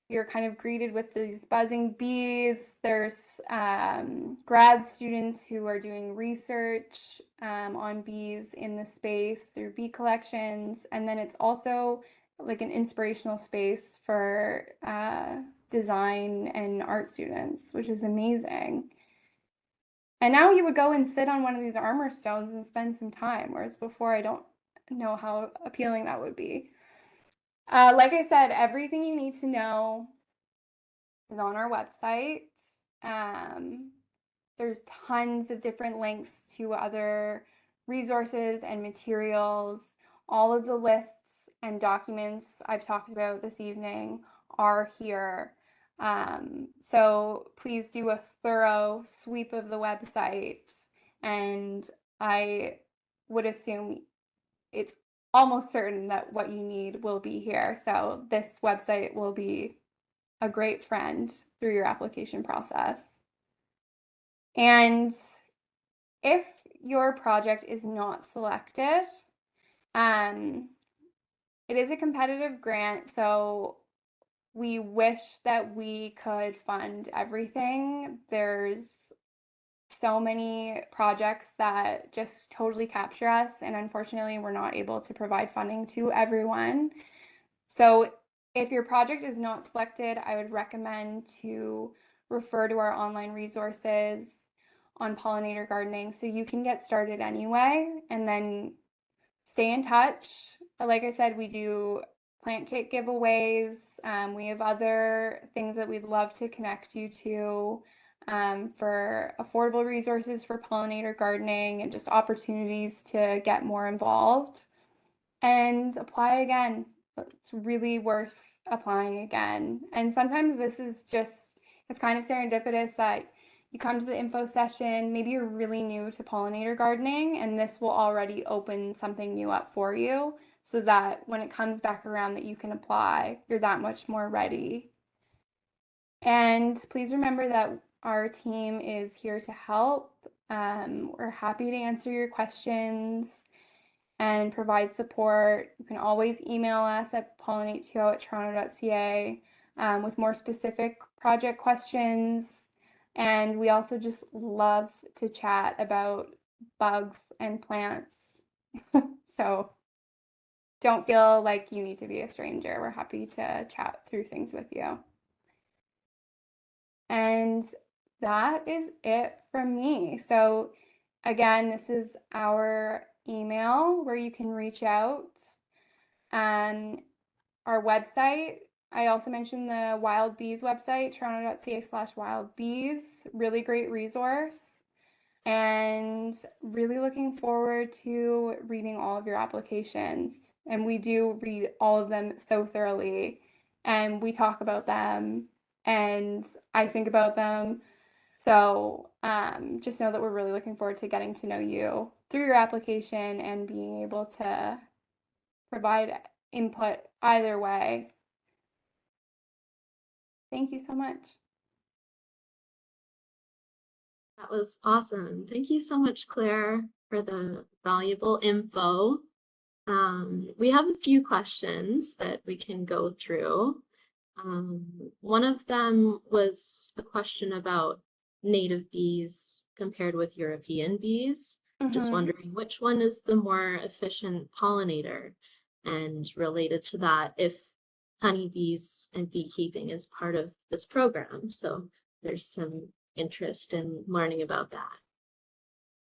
you're kind of greeted with these buzzing bees. There's grad students who are doing research on bees in the space through bee collections. And then it's also like an inspirational space for design and art students, which is amazing. And now you would go and sit on one of these armor stones and spend some time, whereas before I don't know how appealing that would be. Like I said, everything you need to know is on our website. Um, there's tons of different links to other resources and materials. All of the lists and documents I've talked about this evening are here. So please do a thorough sweep of the website, and I would assume it's almost certain that what you need will be here. So this website will be a great friend through your application process. And if your project is not selected, um, it is a competitive grant, so we wish that we could fund everything. There's so many projects that just totally capture us, and unfortunately, we're not able to provide funding to everyone. So if your project is not selected, I would recommend to refer to our online resources on pollinator gardening so you can get started anyway, and then stay in touch. Like I said, we do plant kit giveaways. We have other things that we'd love to connect you to for affordable resources for pollinator gardening and just opportunities to get more involved. And apply again. It's really worth applying again. And sometimes this is just, it's kind of serendipitous that you come to the info session, maybe you're really new to pollinator gardening, and this will already open something new up for you so that when it comes back around that you can apply, you're that much more ready. And please remember that our team is here to help. We're happy to answer your questions and provide support. You can always email us at PollinateTO@toronto.ca with more specific project questions. And we also just love to chat about bugs and plants. So don't feel like you need to be a stranger. We're happy to chat through things with you. And that is it from me. So again, this is our email where you can reach out. Our website, I also mentioned the Wild Bees website, toronto.ca/wildbees. Really great resource. And really looking forward to reading all of your applications. And we do read all of them so thoroughly, and we talk about them, and I think about them. So just know that we're really looking forward to getting to know you through your application and being able to provide input either way. Thank you so much. That was awesome. Thank you so much, Claire, for the valuable info. We have a few questions that we can go through. One of them was a question about native bees compared with European bees. Just wondering which one is the more efficient pollinator, and related to that, if honeybees and beekeeping is part of this program. So there's some interest in learning about that.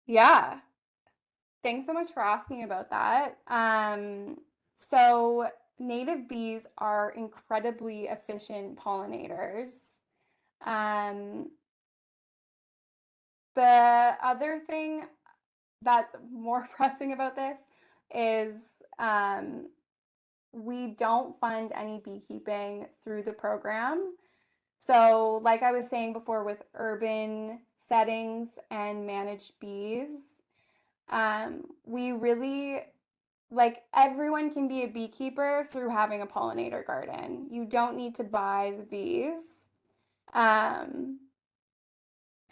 Yeah, thanks so much for asking about that. So native bees are incredibly efficient pollinators. Um, the other thing that's more pressing about this is we don't fund any beekeeping through the program. So, like I was saying before, with urban settings and managed bees, we really like everyone can be a beekeeper through having a pollinator garden. You don't need to buy the bees.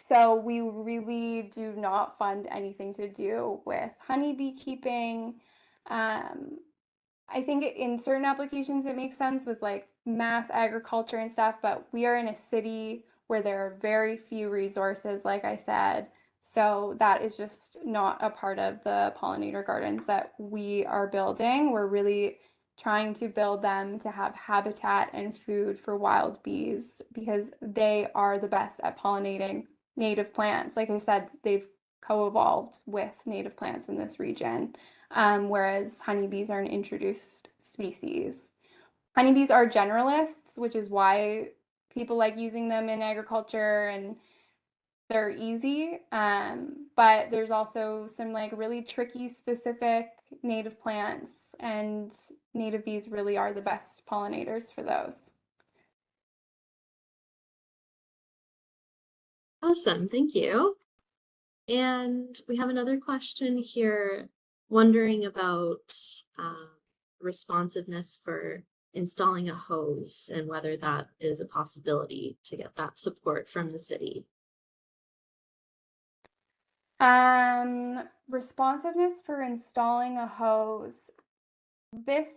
So we really do not fund anything to do with honeybee keeping. Um, I think in certain applications it makes sense with like mass agriculture and stuff, but we are in a city where there are very few resources, like I said. So that is just not a part of the pollinator gardens that we are building. We're really trying to build them to have habitat and food for wild bees because they are the best at pollinating native plants. Like I said, they've co-evolved with native plants in this region, whereas honeybees are an introduced species. Honeybees are generalists, which is why people like using them in agriculture and they're easy. But there's also some like really tricky specific native plants, and native bees really are the best pollinators for those. Awesome, thank you. And we have another question here, wondering about responsiveness for installing a hose and whether that is a possibility to get that support from the city. Responsiveness for installing a hose. This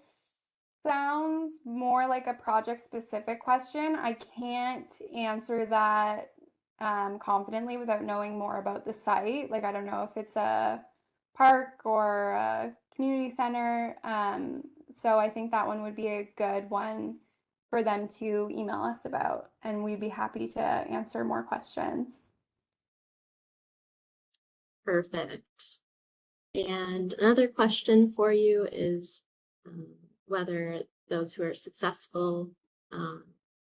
sounds more like a project specific question. I can't answer that confidently without knowing more about the site. Like, I don't know if it's a park or a community center. So I think that one would be a good one for them to email us about, and we'd be happy to answer more questions. Perfect. And another question for you is whether those who are successful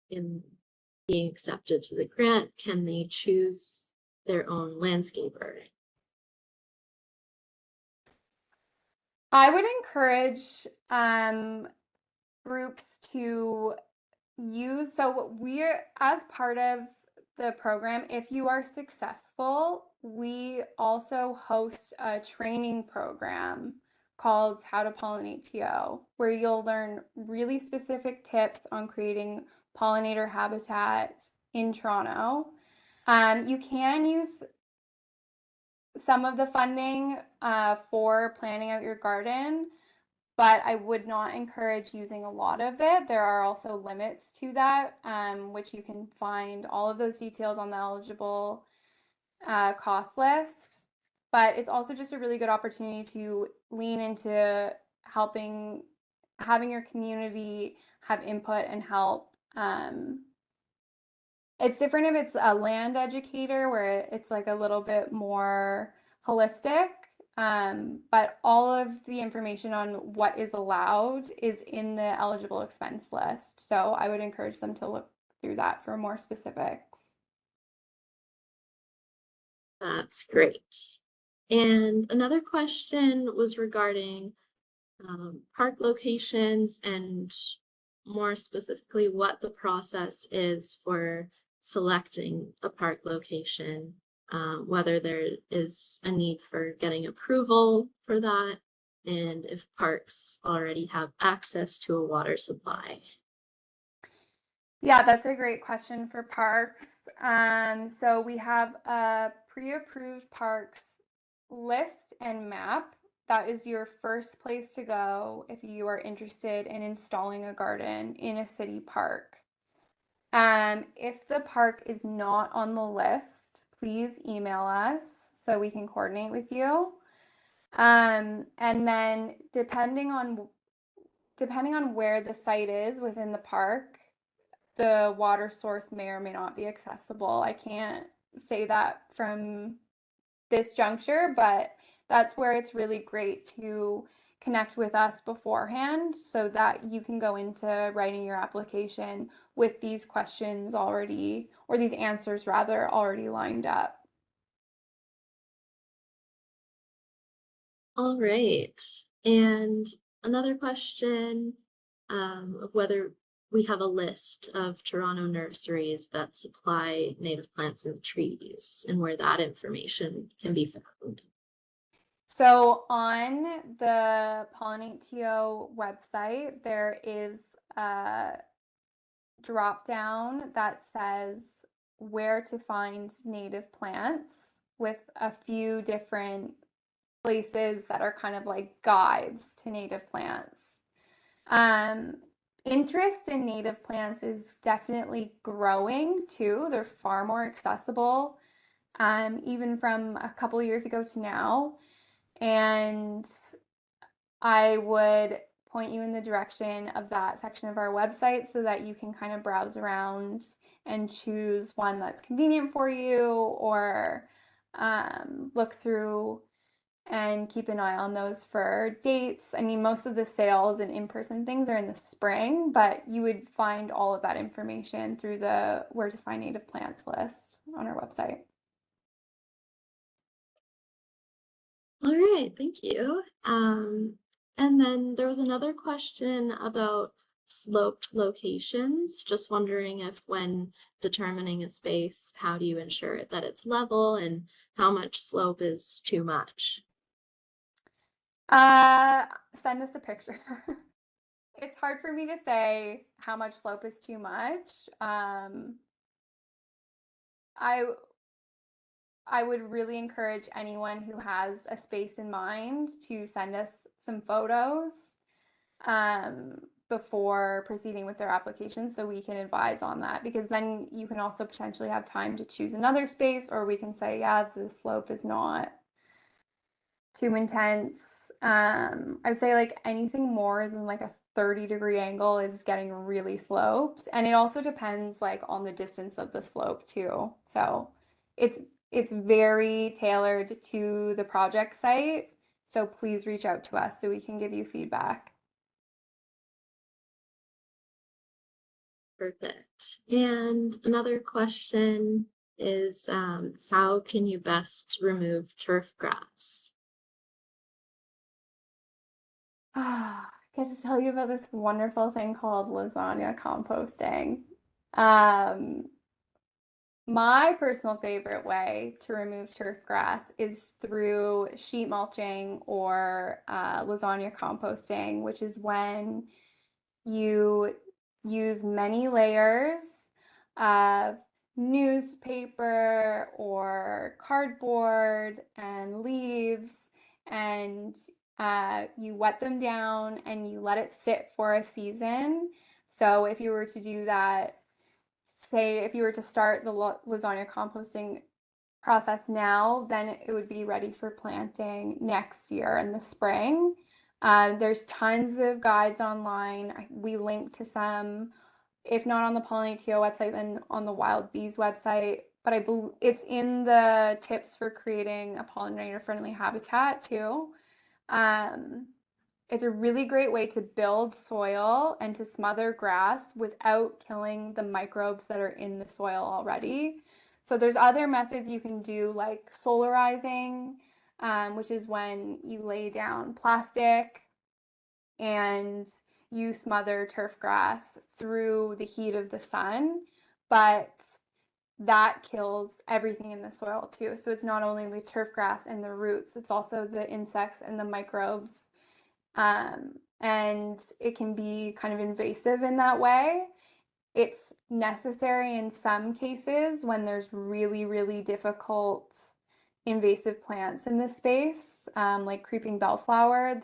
in being accepted to the grant, can they choose their own landscaper? I would encourage groups to use, so we're, as part of the program, if you are successful, we also host a training program called How to PollinateTO, where you'll learn really specific tips on creating pollinator habitat in Toronto. You can use some of the funding for planning out your garden, but I would not encourage using a lot of it. There are also limits to that, which you can find all of those details on the eligible cost list. But it's also just a really good opportunity to lean into helping, having your community have input and help. It's different if it's a land educator where it's like a little bit more holistic. But all of the information on what is allowed is in the eligible expense list. So I would encourage them to look through that for more specifics. That's great. And another question was regarding park locations and more specifically what the process is for selecting a park location, whether there is a need for getting approval for that, and if parks already have access to a water supply. Yeah, that's a great question for parks. So we have a pre-approved parks list and map. That is your first place to go if you are interested in installing a garden in a city park. If the park is not on the list, please email us so we can coordinate with you. And then depending on where the site is within the park, the water source may or may not be accessible. I can't say that from this juncture, but that's where it's really great to connect with us beforehand so that you can go into writing your application with these questions already, or these answers rather, already lined up. All right. And another question of whether we have a list of Toronto nurseries that supply native plants and trees and where that information can be found. So on the PollinateTO website, there is a drop down that says where to find native plants with a few different places that are kind of like guides to native plants. Um, Interest in native plants is definitely growing too. They're far more accessible, even from a couple years ago to now. And I would point you in the direction of that section of our website so that you can kind of browse around and choose one that's convenient for you, or look through and keep an eye on those for dates. I mean, most of the sales and in-person things are in the spring, but you would find all of that information through the Where to Find Native Plants list on our website. All right, thank you. And then there was another question about sloped locations. Just wondering if when determining a space, how do you ensure that it's level and how much slope is too much? Uh, Send us a picture. It's hard for me to say how much slope is too much. I I would really encourage anyone who has a space in mind to send us some photos before proceeding with their application so we can advise on that, because then you can also potentially have time to choose another space, or we can say, yeah, the slope is not too intense. I'd say like anything more than like a 30-degree angle is getting really sloped. And it also depends like on the distance of the slope too. So it's it's very tailored to the project site. So please reach out to us so we can give you feedback. Perfect. And another question is, how can you best remove turf grass? I get to tell you about this wonderful thing called lasagna composting. Um, My personal favorite way to remove turf grass is through sheet mulching or lasagna composting, which is when you use many layers of newspaper or cardboard and leaves, and you wet them down and you let it sit for a season. So if you were to do that, say if you were to start the lasagna composting process now, then it would be ready for planting next year in the spring. There's tons of guides online. We link to some, if not on the PollinateTO website, then on the Wild Bees website. But I believe it's in the tips for creating a pollinator-friendly habitat too. Um, it's a really great way to build soil and to smother grass without killing the microbes that are in the soil already. So there's other methods you can do, like solarizing, which is when you lay down plastic and you smother turf grass through the heat of the sun, but that kills everything in the soil too. So it's not only the turf grass and the roots, it's also the insects and the microbes, and it can be kind of invasive in that way. It's necessary in some cases when there's really, really difficult invasive plants in this space, like creeping bellflower.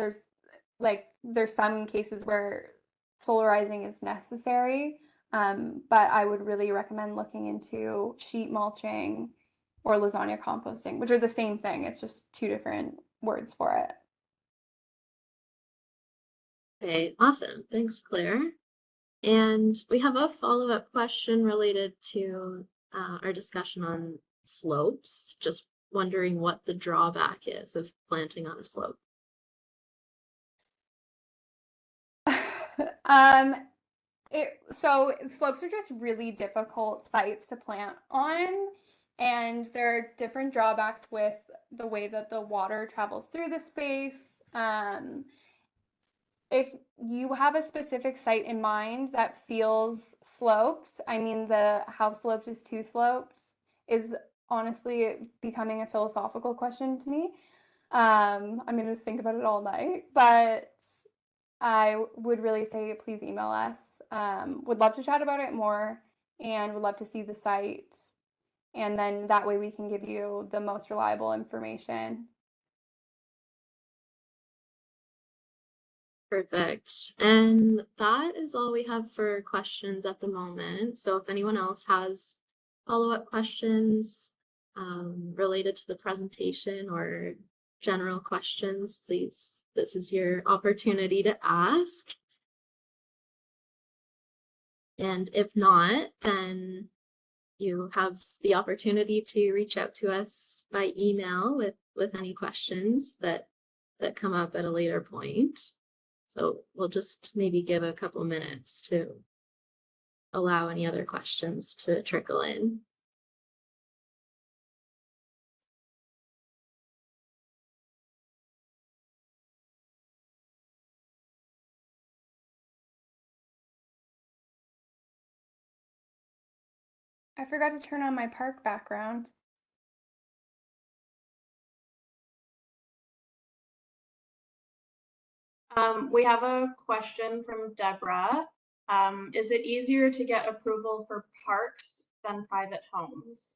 There's some cases where solarizing is necessary, but I would really recommend looking into sheet mulching or lasagna composting, which are the same thing. It's just two different words for it. Okay, awesome. Thanks, Claire. And we have a follow-up question related to our discussion on slopes. Just wondering what the drawback is of planting on a slope. um, so slopes are just really difficult sites to plant on, and there are different drawbacks with the way that the water travels through the space. If you have a specific site in mind that feels sloped, I mean, the how sloped is too sloped is honestly becoming a philosophical question to me. I'm going to think about it all night, but I would really say please email us. Would love to chat about it more and would love to see the site And then that way we can give you the most reliable information. Perfect. And that is all we have for questions at the moment. So if anyone else has follow-up questions related to the presentation or general questions, please, this is your opportunity to ask. And if not, then you have the opportunity to reach out to us by email with any questions that come up at a later point. So we'll just maybe give a couple minutes to allow any other questions to trickle in. I forgot to turn on my park background. We have a question from Deborah. Is it easier to get approval for parks than private homes?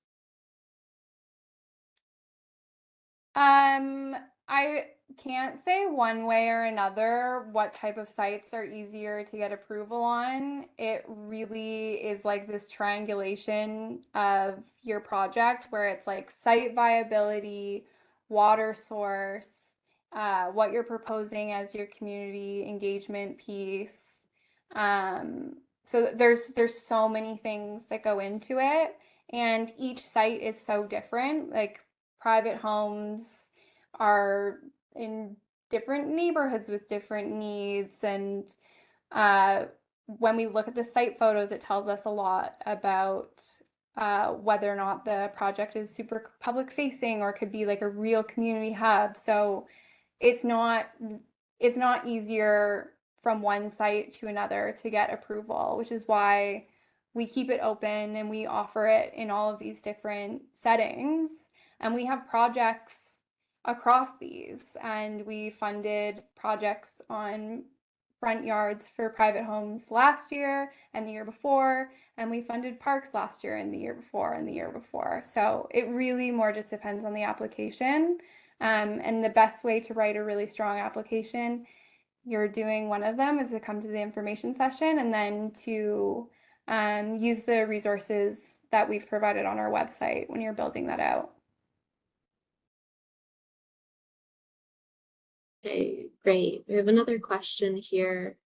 I can't say one way or another what type of sites are easier to get approval on. It really is like this triangulation of your project where it's like site viability, water source, what you're proposing as your community engagement piece. So there's so many things that go into it, and each site is so different. Like private homes are in different neighborhoods with different needs, and uh, when we look at the site photos, it tells us a lot about whether or not the project is super public facing or could be like a real community hub. So it's not it's not easier from one site to another to get approval, which is why we keep it open and we offer it in all of these different settings. And we have projects across these, and we funded projects on front yards for private homes last year and the year before, and we funded parks last year and the year before and the year before. So it really more just depends on the application. And the best way to write a really strong application, you're doing one of them, is to come to the information session and then to use the resources that we've provided on our website when you're building that out. Okay, great. We have another question here.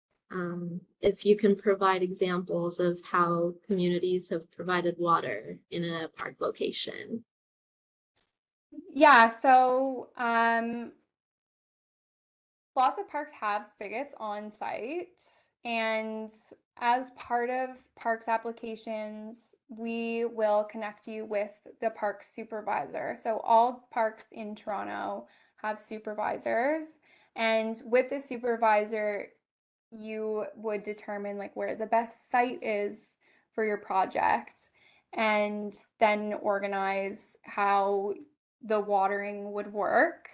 If you can provide examples of how communities have provided water in a park location. Yeah, so lots of parks have spigots on site, and as part of parks applications, we will connect you with the park supervisor. So all parks in Toronto have supervisors, and with the supervisor, you would determine like where the best site is for your project and then organize how the watering would work.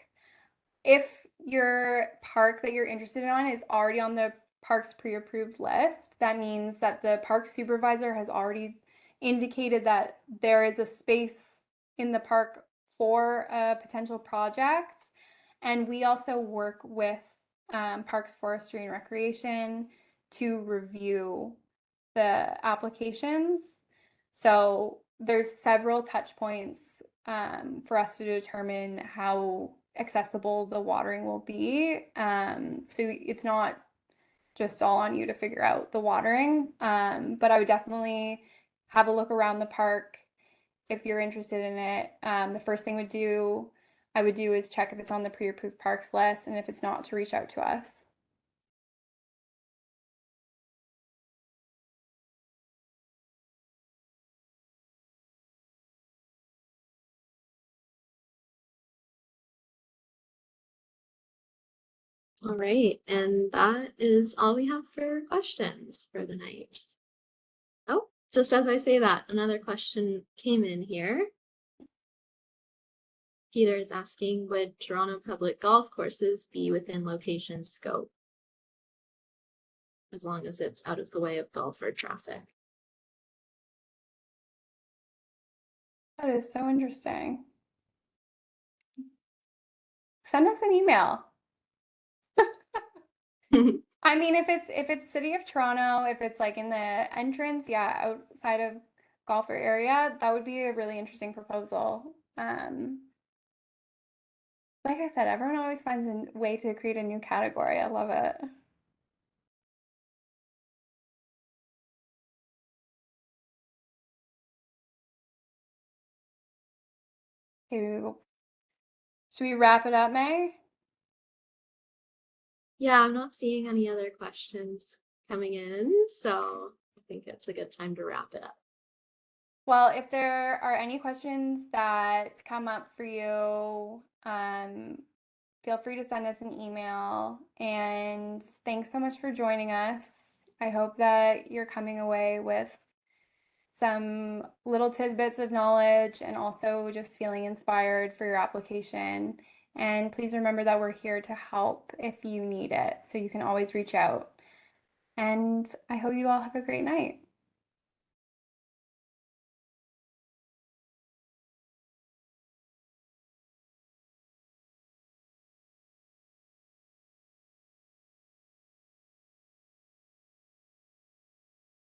If your park that you're interested in is already on the parks pre-approved list, that means that the park supervisor has already indicated that there is a space in the park for a potential project. And we also work with Parks, Forestry, and Recreation to review the applications. So there's several touch points for us to determine how accessible the watering will be. So it's not just all on you to figure out the watering, but I would definitely have a look around the park if you're interested in it. The first thing I would do is check if it's on the pre-approved parks list, and if it's not, to reach out to us. All right, and that is all we have for questions for the night. Oh, just as I say that, another question came in here. Peter is asking, would Toronto public golf courses be within location scope? As long as it's out of the way of golfer traffic. That is so interesting. Send us an email. I mean, if it's City of Toronto, if it's like in the entrance, yeah, outside of golfer area, that would be a really interesting proposal. Like I said, everyone always finds a way to create a new category. I love it. Okay, should we wrap it up, May? Yeah, I'm not seeing any other questions coming in, so I think it's a good time to wrap it up. Well, if there are any questions that come up for you, feel free to send us an email. And thanks so much for joining us. I hope that you're coming away with some little tidbits of knowledge and also just feeling inspired for your application. And please remember that we're here to help if you need it, so you can always reach out. And I hope you all have a great night.